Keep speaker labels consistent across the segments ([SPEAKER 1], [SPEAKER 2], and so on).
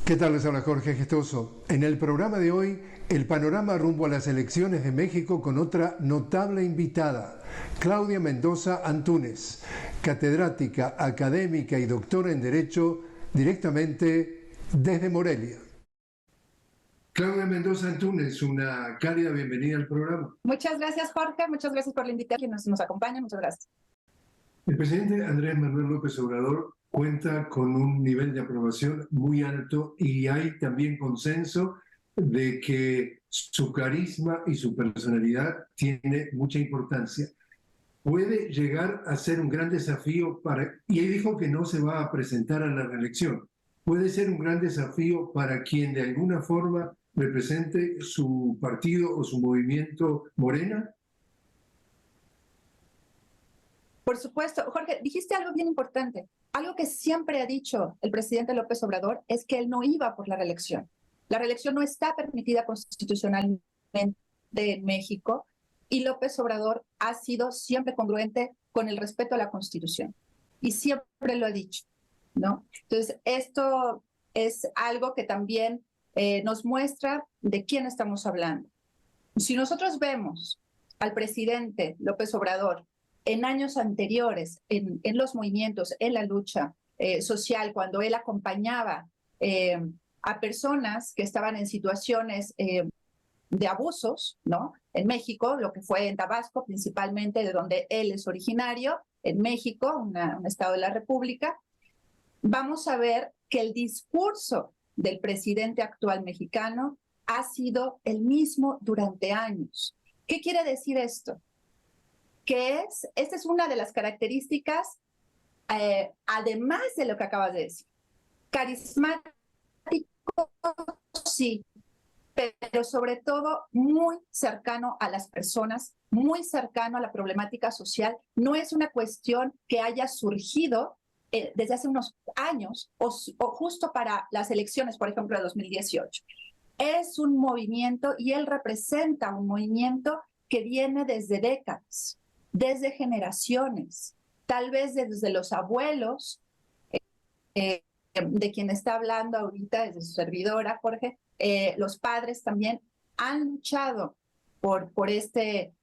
[SPEAKER 1] ¿Qué tal? Les habla Jorge Gestoso. En el programa de hoy, el panorama rumbo a las elecciones de México con otra notable invitada, Claudia Mendoza Antúnez, catedrática, académica y doctora en Derecho directamente desde Morelia. Claudia Mendoza Antúnez, una cálida bienvenida al programa.
[SPEAKER 2] Muchas gracias, Jorge. Muchas gracias por la invitación. Quienes nos acompañan, muchas gracias.
[SPEAKER 1] El presidente Andrés Manuel López Obrador cuenta con un nivel de aprobación muy alto y hay también consenso de que su carisma y su personalidad tiene mucha importancia. Puede llegar a ser un gran desafío y él dijo que no se va a presentar a la reelección. Puede ser un gran desafío para quien de alguna forma represente su partido o su movimiento Morena.
[SPEAKER 2] Por supuesto. Jorge, dijiste algo bien importante. Algo que siempre ha dicho el presidente López Obrador es que él no iba por la reelección. La reelección no está permitida constitucionalmente en México y López Obrador ha sido siempre congruente con el respeto a la Constitución. Y siempre lo ha dicho, ¿no? Entonces, esto es algo que también nos muestra de quién estamos hablando. Si nosotros vemos al presidente López Obrador en años anteriores, en los movimientos, en la lucha social, cuando él acompañaba a personas que estaban en situaciones de abusos, ¿no? En México, lo que fue en Tabasco, principalmente de donde él es originario, en México, un estado de la República, vamos a ver que el discurso del presidente actual mexicano ha sido el mismo durante años. ¿Qué quiere decir esto? Que esta es una de las características, además de lo que acabas de decir. Carismático, sí, pero sobre todo muy cercano a las personas, muy cercano a la problemática social. No es una cuestión que haya surgido desde hace unos años o justo para las elecciones, por ejemplo, de 2018. Es un movimiento y él representa un movimiento que viene desde décadas, desde generaciones, tal vez desde los abuelos, de quien está hablando ahorita, desde su servidora, Jorge, los padres también han luchado por este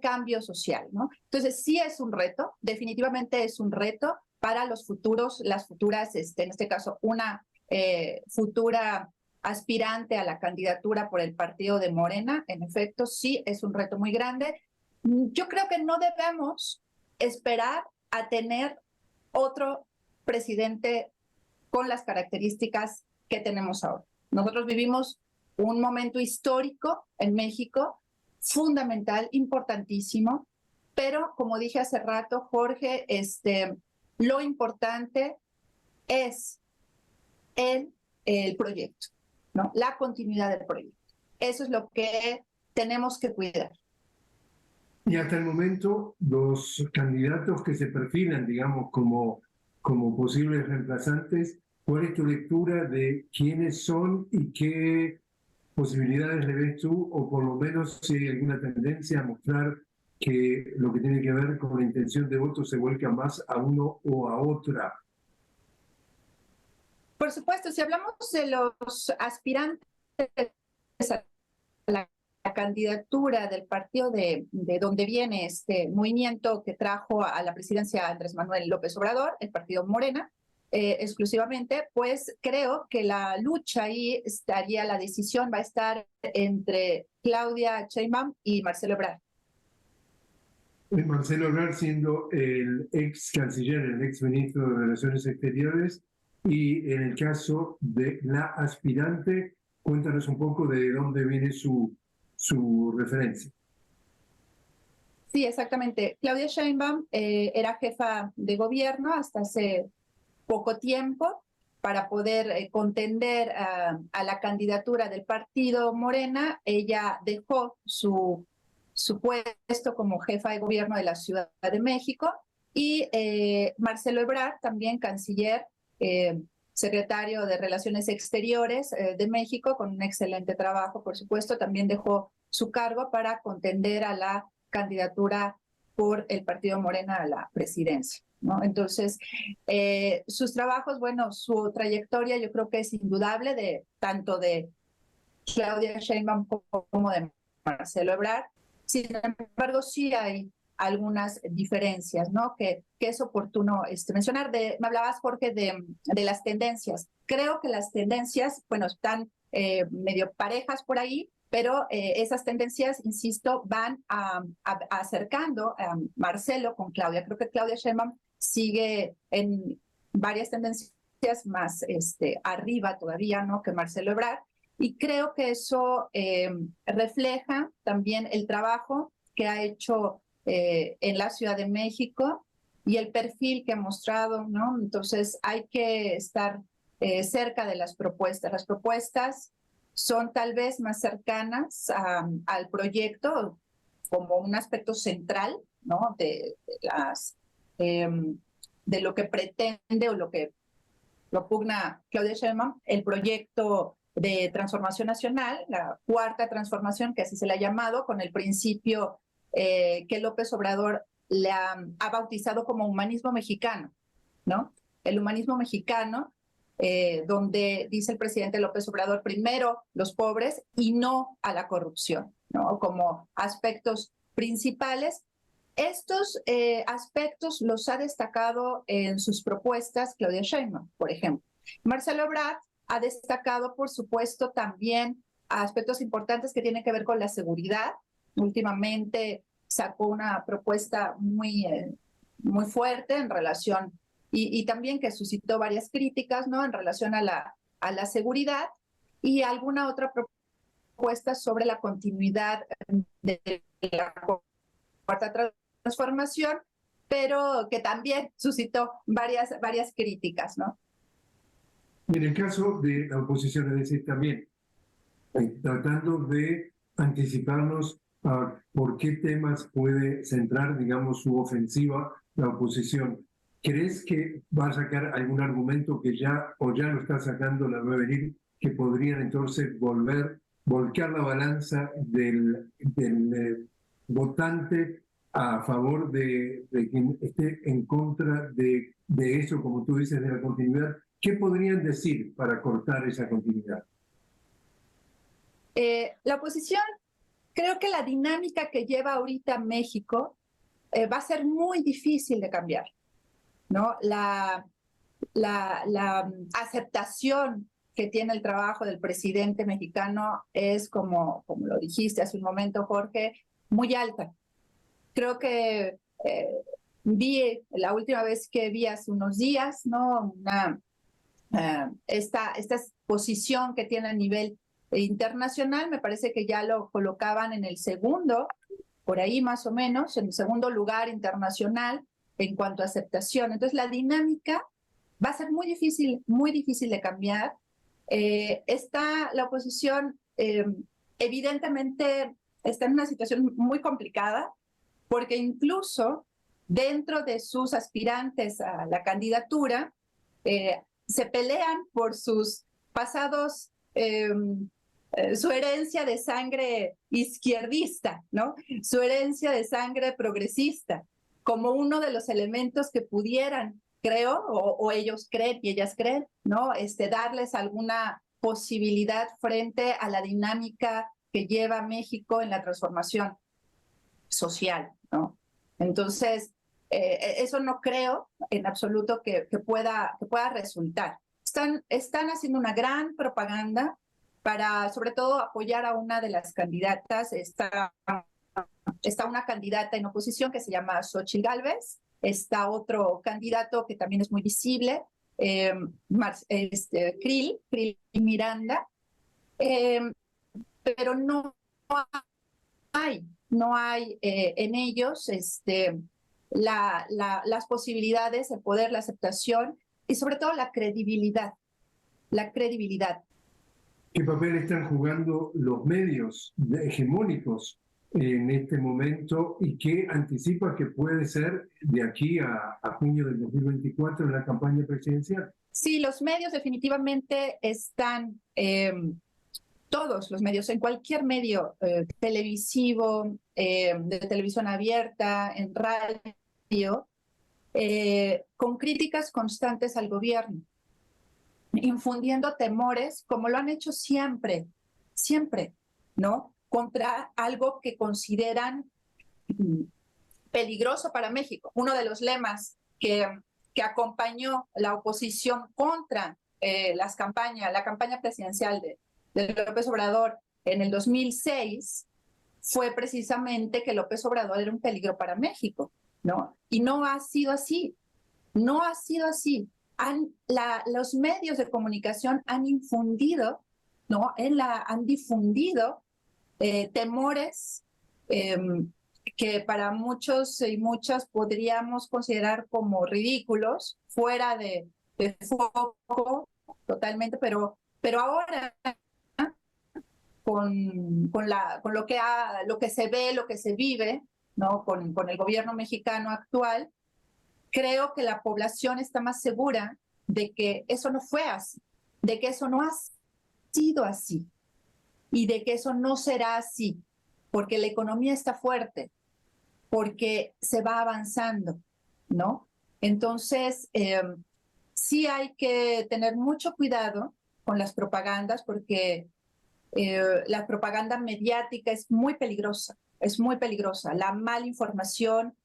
[SPEAKER 2] cambio social, ¿no? Entonces, sí es un reto, definitivamente es un reto para los futuros, las futuras, en este caso, una futura aspirante a la candidatura por el partido de Morena. En efecto, sí es un reto muy grande. Yo creo que no debemos esperar a tener otro presidente con las características que tenemos ahora. Nosotros vivimos un momento histórico en México, fundamental, importantísimo, pero como dije hace rato, Jorge, lo importante es el proyecto, ¿no? La continuidad del proyecto. Eso es lo que tenemos que cuidar.
[SPEAKER 1] Y hasta el momento, los candidatos que se perfilan, digamos, como posibles reemplazantes, ¿cuál es tu lectura de quiénes son y qué posibilidades le ves tú, o por lo menos si hay alguna tendencia a mostrar que lo que tiene que ver con la intención de voto se vuelca más a uno o a otra?
[SPEAKER 2] Por supuesto, si hablamos de los aspirantes a la candidatura del partido de donde viene este movimiento que trajo a la presidencia Andrés Manuel López Obrador, el partido Morena, exclusivamente, pues creo que la lucha ahí estaría, la decisión va a estar entre Claudia Sheinbaum y Marcelo Ebrard.
[SPEAKER 1] Marcelo Ebrard siendo el ex canciller, el ex ministro de Relaciones Exteriores, y en el caso de la aspirante, cuéntanos un poco de dónde viene su referencia.
[SPEAKER 2] Sí, exactamente. Claudia Sheinbaum era jefa de gobierno hasta hace poco tiempo para poder contender a la candidatura del partido Morena. Ella dejó su puesto como jefa de gobierno de la Ciudad de México y Marcelo Ebrard, también canciller, secretario de Relaciones Exteriores de México, con un excelente trabajo, por supuesto, también dejó su cargo para contender a la candidatura por el partido Morena a la presidencia. ¿no? Entonces, sus trabajos, bueno, su trayectoria yo creo que es indudable, tanto de Claudia Sheinbaum como de Marcelo Ebrard. Sin embargo, sí hay algunas diferencias, ¿no? Que es oportuno mencionar. Me hablabas, Jorge, de las tendencias. Creo que las tendencias, bueno, están medio parejas por ahí, pero esas tendencias, insisto, van acercando a Marcelo con Claudia. Creo que Claudia Sheinbaum sigue en varias tendencias más arriba todavía, ¿no? Que Marcelo Ebrard. Y creo que eso refleja también el trabajo que ha hecho en la Ciudad de México y el perfil que ha mostrado, ¿no? Entonces hay que estar cerca de las propuestas. Las propuestas son tal vez más cercanas al proyecto como un aspecto central, ¿no? De lo que pretende o lo que propugna Claudia Sheinbaum, el proyecto de transformación nacional, la cuarta transformación, que así se le ha llamado, con el principio que López Obrador le ha bautizado como humanismo mexicano, ¿no? El humanismo mexicano, donde dice el presidente López Obrador, primero los pobres y no a la corrupción, ¿no? Como aspectos principales. Estos aspectos los ha destacado en sus propuestas Claudia Sheinbaum, por ejemplo. Marcelo Ebrard ha destacado, por supuesto, también aspectos importantes que tienen que ver con la seguridad. Últimamente sacó una propuesta muy fuerte en relación, y también que suscitó varias críticas, ¿no? En relación a la seguridad, y alguna otra propuesta sobre la continuidad de la cuarta transformación, pero que también suscitó varias críticas, ¿no?
[SPEAKER 1] En el caso de la oposición, es decir, también tratando de anticiparnos a por qué temas puede centrar, digamos, su ofensiva la oposición. ¿Crees que va a sacar algún argumento que ya lo está sacando la Nueva Venir, que podrían entonces volcar la balanza del votante a favor de quien esté en contra de eso, como tú dices, de la continuidad? ¿Qué podrían decir para cortar esa continuidad?
[SPEAKER 2] La oposición, creo que la dinámica que lleva ahorita México va a ser muy difícil de cambiar, ¿no? La aceptación que tiene el trabajo del presidente mexicano es, como lo dijiste hace un momento, Jorge, muy alta. Creo que la última vez que vi hace unos días, ¿no? Esta posición que tiene a nivel internacional, me parece que ya lo colocaban en el segundo, por ahí más o menos, en el segundo lugar internacional en cuanto a aceptación. Entonces la dinámica va a ser muy difícil de cambiar. La oposición evidentemente está en una situación muy complicada, porque incluso dentro de sus aspirantes a la candidatura, se pelean por sus pasados, su herencia de sangre izquierdista, ¿no? Su herencia de sangre progresista, como uno de los elementos que pudieran, creo, o ellos creen y ellas creen, ¿no? Darles alguna posibilidad frente a la dinámica que lleva México en la transformación social, ¿no? Entonces, eso no creo en absoluto que pueda resultar. Están haciendo una gran propaganda para, sobre todo, apoyar a una de las candidatas. Está una candidata en oposición que se llama Xochitl Gálvez. Está otro candidato que también es muy visible, Krill Miranda, pero no hay en ellos las posibilidades, el poder, la aceptación y sobre todo la credibilidad.
[SPEAKER 1] ¿Qué papel están jugando los medios hegemónicos en este momento y qué anticipa que puede ser de aquí a junio del 2024 en la campaña presidencial?
[SPEAKER 2] Sí, los medios definitivamente están, todos los medios, en cualquier medio televisivo, de televisión abierta, en radio, con críticas constantes al gobierno, infundiendo temores, como lo han hecho siempre, siempre, ¿no? Contra algo que consideran peligroso para México. Uno de los lemas que acompañó la oposición contra la campaña presidencial de López Obrador en el 2006 fue precisamente que López Obrador era un peligro para México, ¿no? Y no ha sido así, no ha sido así. Los medios de comunicación han infundido, ¿no? Han difundido temores que para muchos y muchas podríamos considerar como ridículos, fuera de foco totalmente, pero ahora con lo que se ve, lo que se vive, ¿no? Con el gobierno mexicano actual, creo que la población está más segura de que eso no fue así, de que eso no ha sido así y de que eso no será así, porque la economía está fuerte, porque se va avanzando, ¿no? Entonces, sí hay que tener mucho cuidado con las propagandas, porque la propaganda mediática es muy peligrosa, es muy peligrosa. La mala información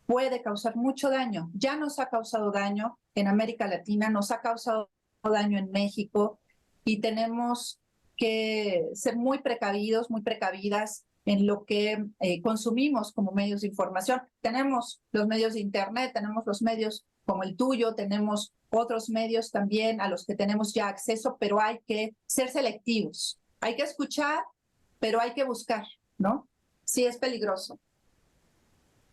[SPEAKER 2] puede causar mucho daño. Ya nos ha causado daño en América Latina, nos ha causado daño en México, y tenemos que ser muy precavidos, muy precavidas en lo que consumimos como medios de información. Tenemos los medios de Internet, tenemos los medios como el tuyo, tenemos otros medios también a los que tenemos ya acceso, pero hay que ser selectivos. Hay que escuchar, pero hay que buscar, ¿no? Sí, es peligroso.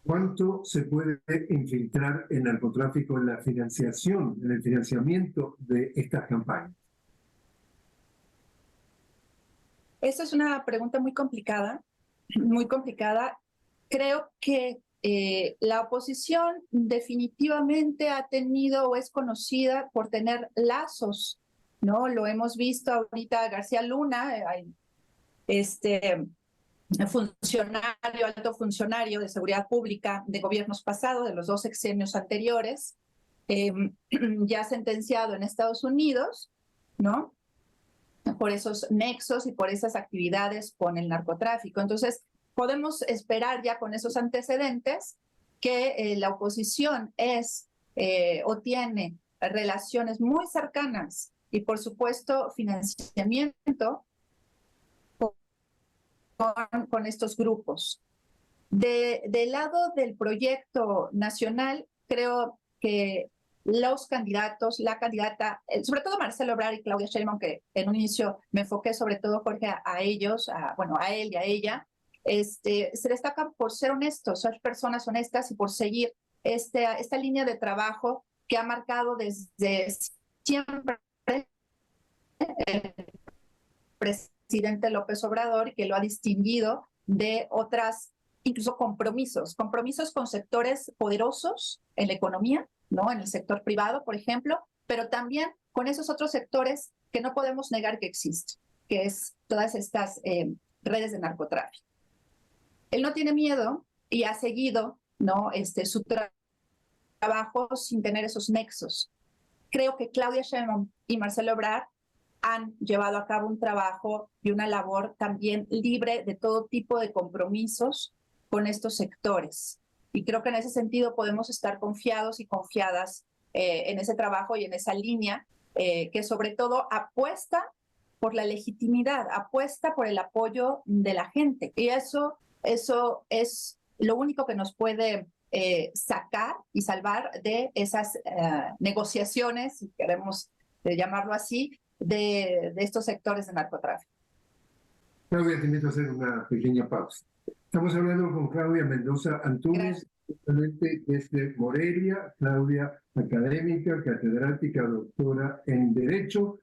[SPEAKER 1] ¿Cuánto se puede infiltrar el narcotráfico en la financiación, en el financiamiento de estas campañas?
[SPEAKER 2] Esa es una pregunta muy complicada, muy complicada. Creo que la oposición definitivamente ha tenido o es conocida por tener lazos, ¿no? Lo hemos visto ahorita. García Luna, alto funcionario de seguridad pública de gobiernos pasados, de los 2 sexenios anteriores, ya sentenciado en Estados Unidos, ¿no? Por esos nexos y por esas actividades con el narcotráfico. Entonces, podemos esperar ya con esos antecedentes que la oposición o tiene relaciones muy cercanas y, por supuesto, financiamiento con estos grupos. Del lado del proyecto nacional, creo que los candidatos, la candidata, sobre todo Marcelo Ebrard y Claudia Sheinbaum, que en un inicio me enfoqué sobre todo, Jorge, a ellos, a él y a ella, se destacan por ser honestos, ser personas honestas y por seguir esta línea de trabajo que ha marcado desde siempre el presidente López Obrador, y que lo ha distinguido de otras, incluso compromisos con sectores poderosos en la economía, ¿no? En el sector privado, por ejemplo, pero también con esos otros sectores que no podemos negar que existen, que es todas estas redes de narcotráfico. Él no tiene miedo y ha seguido, ¿no? Su trabajo sin tener esos nexos. Creo que Claudia Sheinbaum y Marcelo Ebrard han llevado a cabo un trabajo y una labor también libre de todo tipo de compromisos con estos sectores. Y creo que en ese sentido podemos estar confiados y confiadas en ese trabajo y en esa línea que sobre todo apuesta por la legitimidad, apuesta por el apoyo de la gente. Y eso es lo único que nos puede sacar y salvar de esas negociaciones, si queremos llamarlo así, de estos sectores de narcotráfico.
[SPEAKER 1] Claudia, te invito a hacer una pequeña pausa. Estamos hablando con Claudia Mendoza Antúnez, justamente desde Morelia. Claudia, académica, catedrática, doctora en Derecho.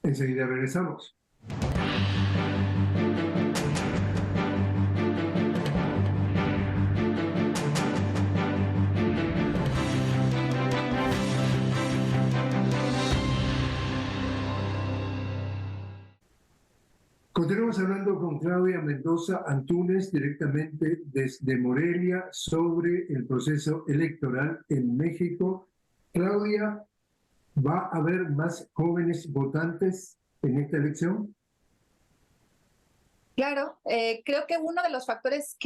[SPEAKER 1] Enseguida regresamos. Continuamos hablando con Claudia Mendoza Antúnez, directamente desde Morelia, sobre el proceso electoral en México. Claudia, ¿va a haber más jóvenes votantes en esta elección?
[SPEAKER 2] Claro, creo que uno de los factores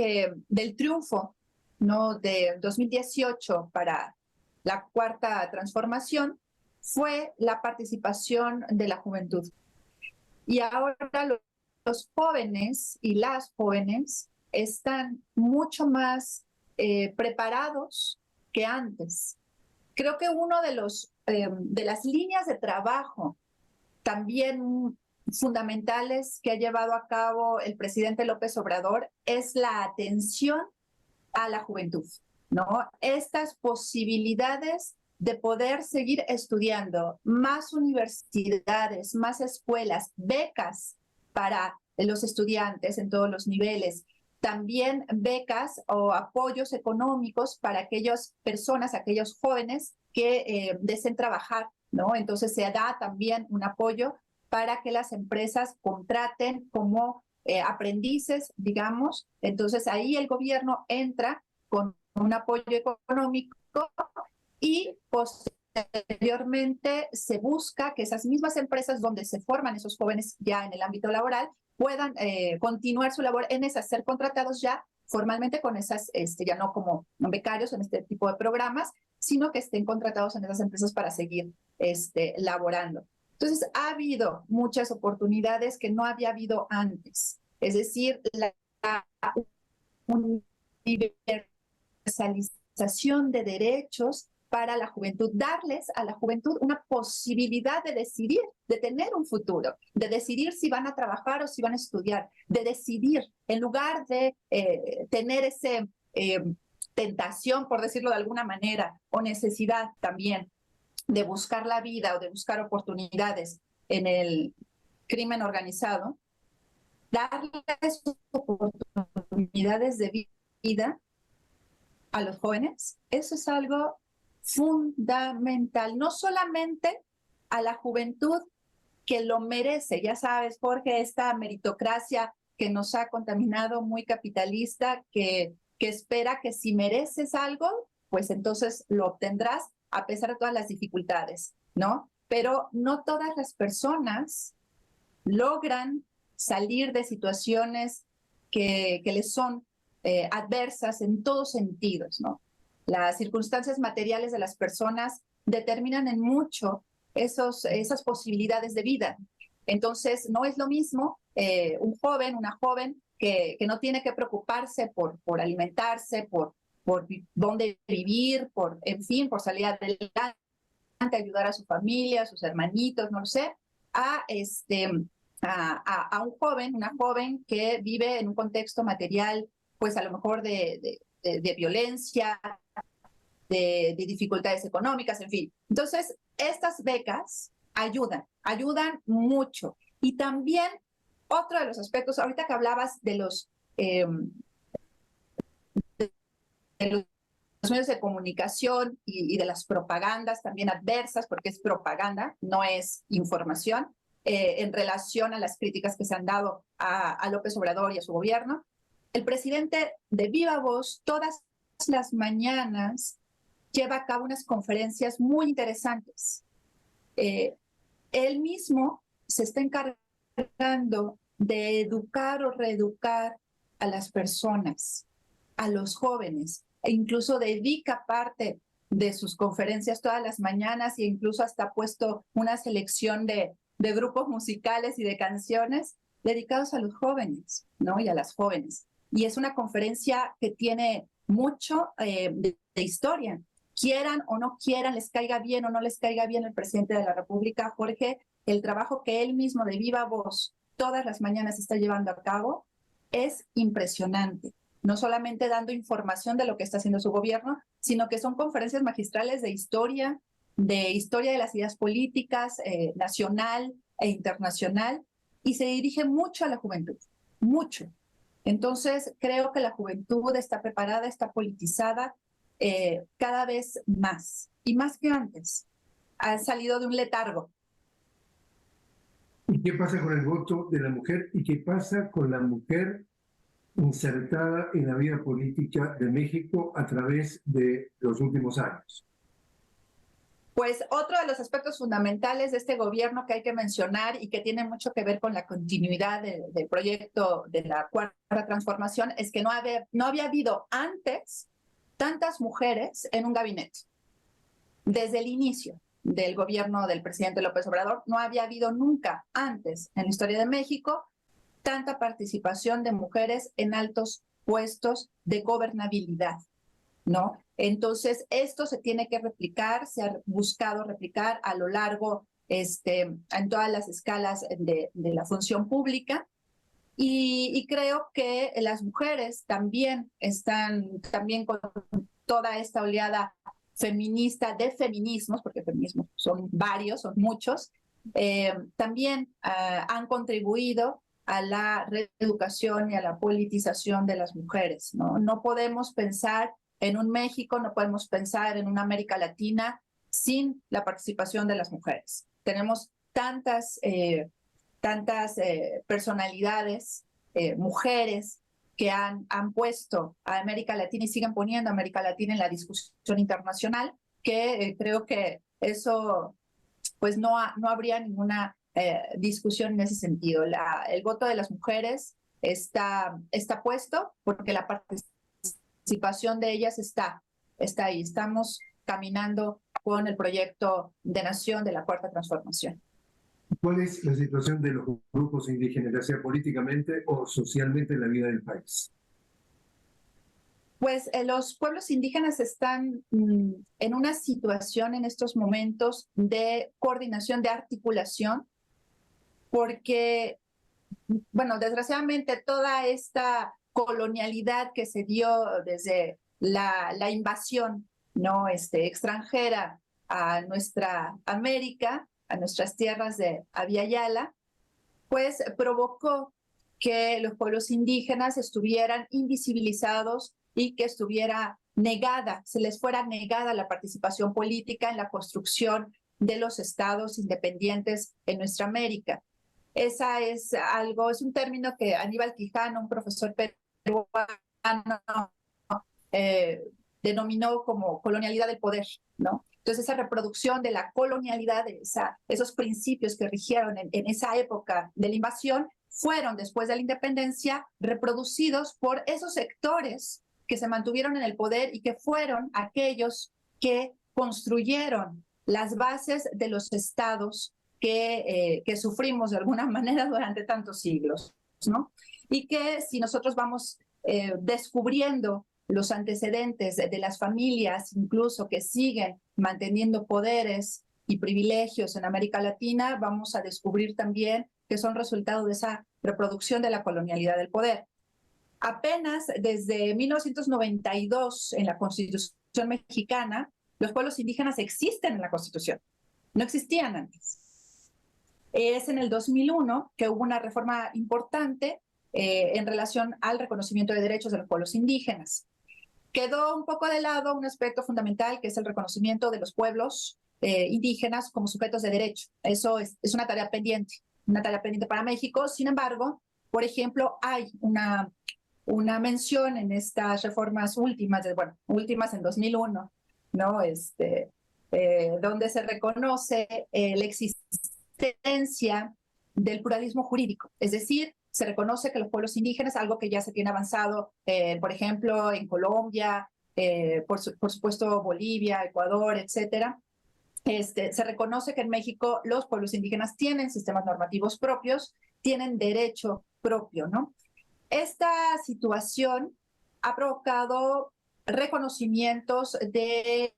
[SPEAKER 2] del triunfo, ¿no?, de 2018 para la cuarta transformación fue la participación de la juventud. Y ahora los jóvenes y las jóvenes están mucho más preparados que antes. Creo que uno de las líneas de trabajo también fundamentales que ha llevado a cabo el presidente López Obrador es la atención a la juventud, ¿no? Estas posibilidades de poder seguir estudiando, más universidades, más escuelas, becas para los estudiantes en todos los niveles, también becas o apoyos económicos para aquellas personas, aquellos jóvenes que deseen trabajar, ¿no? Entonces se da también un apoyo para que las empresas contraten como aprendices, digamos. Entonces ahí el gobierno entra con un apoyo económico y posteriormente se busca que esas mismas empresas donde se forman esos jóvenes ya en el ámbito laboral puedan continuar su labor en esas, ser contratados ya formalmente con esas, ya no como becarios en este tipo de programas, sino que estén contratados en esas empresas para seguir laborando. Entonces, ha habido muchas oportunidades que no había habido antes. Es decir, la universalización de derechos para la juventud, darles a la juventud una posibilidad de decidir, de tener un futuro, de decidir si van a trabajar o si van a estudiar, de decidir, en lugar de tener ese tentación, por decirlo de alguna manera, o necesidad también de buscar la vida o de buscar oportunidades en el crimen organizado, darles oportunidades de vida a los jóvenes, eso es algo fundamental, no solamente a la juventud que lo merece, ya sabes, Jorge, esta meritocracia que nos ha contaminado, muy capitalista, que espera que si mereces algo, pues entonces lo obtendrás a pesar de todas las dificultades, ¿no? Pero no todas las personas logran salir de situaciones que les son adversas en todos sentidos, ¿no? Las circunstancias materiales de las personas determinan en mucho esas posibilidades de vida. Entonces, no es lo mismo un joven, una joven que no tiene que preocuparse por alimentarse, por dónde vivir, en fin, por salir adelante, ayudar a su familia, a sus hermanitos, no lo sé, a un joven, una joven que vive en un contexto material, pues a lo mejor de violencia, de dificultades económicas, en fin. Entonces, estas becas ayudan mucho. Y también otro de los aspectos, ahorita que hablabas de los medios de comunicación y de las propagandas también adversas, porque es propaganda, no es información, en relación a las críticas que se han dado a López Obrador y a su gobierno. El presidente de viva voz todas las mañanas lleva a cabo unas conferencias muy interesantes. Él mismo se está encargando de educar o reeducar a las personas, a los jóvenes, e incluso dedica parte de sus conferencias todas las mañanas e incluso hasta ha puesto una selección de grupos musicales y de canciones dedicados a los jóvenes, ¿no? Y a las jóvenes. Y es una conferencia que tiene mucho de historia. Quieran o no quieran, les caiga bien o no les caiga bien el presidente de la República, Jorge, el trabajo que él mismo de viva voz todas las mañanas está llevando a cabo es impresionante. No solamente dando información de lo que está haciendo su gobierno, sino que son conferencias magistrales de historia de las ideas políticas, nacional e internacional, y se dirige mucho a la juventud, mucho. Entonces, creo que la juventud está preparada, está politizada cada vez más, y más que antes. Han salido de un letargo.
[SPEAKER 1] ¿Qué pasa con el voto de la mujer y qué pasa con la mujer insertada en la vida política de México a través de los últimos años?
[SPEAKER 2] Pues otro de los aspectos fundamentales de este gobierno que hay que mencionar y que tiene mucho que ver con la continuidad del proyecto de la Cuarta Transformación es que no había habido antes tantas mujeres en un gabinete. Desde el inicio del gobierno del presidente López Obrador, no había habido nunca antes en la historia de México tanta participación de mujeres en altos puestos de gobernabilidad, ¿no? Entonces, esto se tiene que replicar, se ha buscado replicar a lo largo, en todas las escalas de la función pública. Y creo que las mujeres también están con toda esta oleada feminista de feminismos, porque feminismos son varios, son muchos, también han contribuido a la reeducación y a la politización de las mujeres, ¿no? No podemos pensar en un México, no podemos pensar en una América Latina sin la participación de las mujeres. Tenemos tantas personalidades, mujeres, que han puesto a América Latina y siguen poniendo a América Latina en la discusión internacional, que creo que eso, pues no habría ninguna discusión en ese sentido. El voto de las mujeres está puesto porque la participación de ellas está ahí. Estamos caminando con el proyecto de nación de la Cuarta Transformación.
[SPEAKER 1] ¿Cuál es la situación de los grupos indígenas, ya sea políticamente o socialmente en la vida del país?
[SPEAKER 2] Pues los pueblos indígenas están en una situación en estos momentos de coordinación, de articulación, porque, bueno, desgraciadamente toda esta colonialidad que se dio desde la invasión, ¿no? Extranjera a nuestra América, a nuestras tierras de Abya Yala, pues provocó que los pueblos indígenas estuvieran invisibilizados y que se les fuera negada la participación política en la construcción de los estados independientes en nuestra América. Es un término que Aníbal Quijano, un profesor peruano, denominó como colonialidad del poder, ¿no? Entonces, esa reproducción de la colonialidad, esos principios que rigieron en esa época de la invasión, fueron después de la independencia reproducidos por esos sectores que se mantuvieron en el poder y que fueron aquellos que construyeron las bases de los estados que sufrimos de alguna manera durante tantos siglos, ¿no? Y que si nosotros vamos descubriendo los antecedentes de las familias, incluso que siguen manteniendo poderes y privilegios en América Latina, vamos a descubrir también que son resultado de esa reproducción de la colonialidad del poder. Apenas desde 1992, en la Constitución mexicana, los pueblos indígenas existen en la Constitución. No existían antes. Es en el 2001 que hubo una reforma importante en relación al reconocimiento de derechos de los pueblos indígenas. Quedó un poco de lado un aspecto fundamental, que es el reconocimiento de los pueblos indígenas como sujetos de derecho. Eso es una tarea pendiente para México. Sin embargo, por ejemplo, hay una mención en estas reformas últimas en 2001, ¿no? Donde se reconoce la existencia del pluralismo jurídico, es decir, se reconoce que los pueblos indígenas, algo que ya se tiene avanzado, por ejemplo, en Colombia, por supuesto Bolivia, Ecuador, etcétera. Se reconoce que en México los pueblos indígenas tienen sistemas normativos propios, tienen derecho propio, ¿no? Esta situación ha provocado reconocimientos de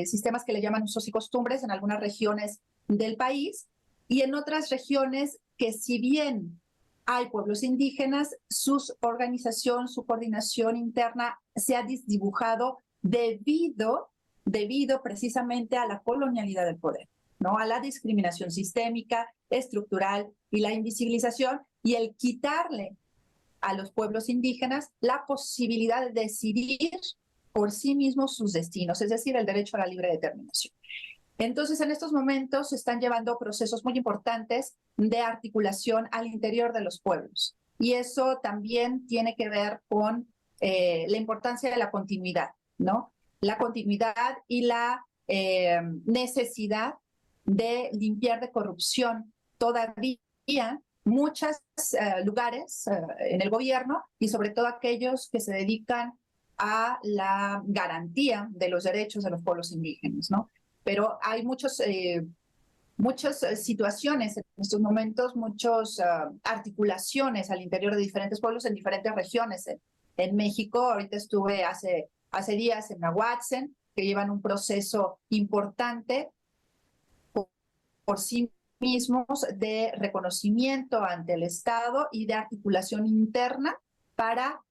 [SPEAKER 2] sistemas que le llaman usos y costumbres en algunas regiones del país, y en otras regiones que, si bien hay pueblos indígenas, su organización, su coordinación interna se ha desdibujado debido precisamente a la colonialidad del poder, ¿no? A la discriminación sistémica, estructural y la invisibilización, y el quitarle a los pueblos indígenas la posibilidad de decidir por sí mismos sus destinos, es decir, el derecho a la libre determinación. Entonces, en estos momentos se están llevando procesos muy importantes de articulación al interior de los pueblos. Y eso también tiene que ver con la importancia de la continuidad, ¿no? La continuidad y la necesidad de limpiar de corrupción todavía muchos lugares en el gobierno y sobre todo aquellos que se dedican a la garantía de los derechos de los pueblos indígenas, ¿no? Pero hay muchas situaciones en estos momentos, muchas articulaciones al interior de diferentes pueblos en diferentes regiones. En México, ahorita estuve hace días en Nahuatzen, que llevan un proceso importante por sí mismos de reconocimiento ante el Estado y de articulación interna para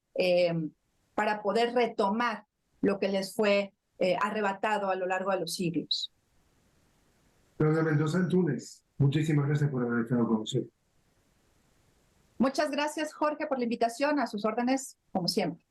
[SPEAKER 2] poder retomar lo que les fue arrebatado a lo largo de los siglos.
[SPEAKER 1] Claudia Mendoza Antúnez, muchísimas gracias por haber estado con nosotros.
[SPEAKER 2] Muchas gracias, Jorge, por la invitación. A sus órdenes, como siempre.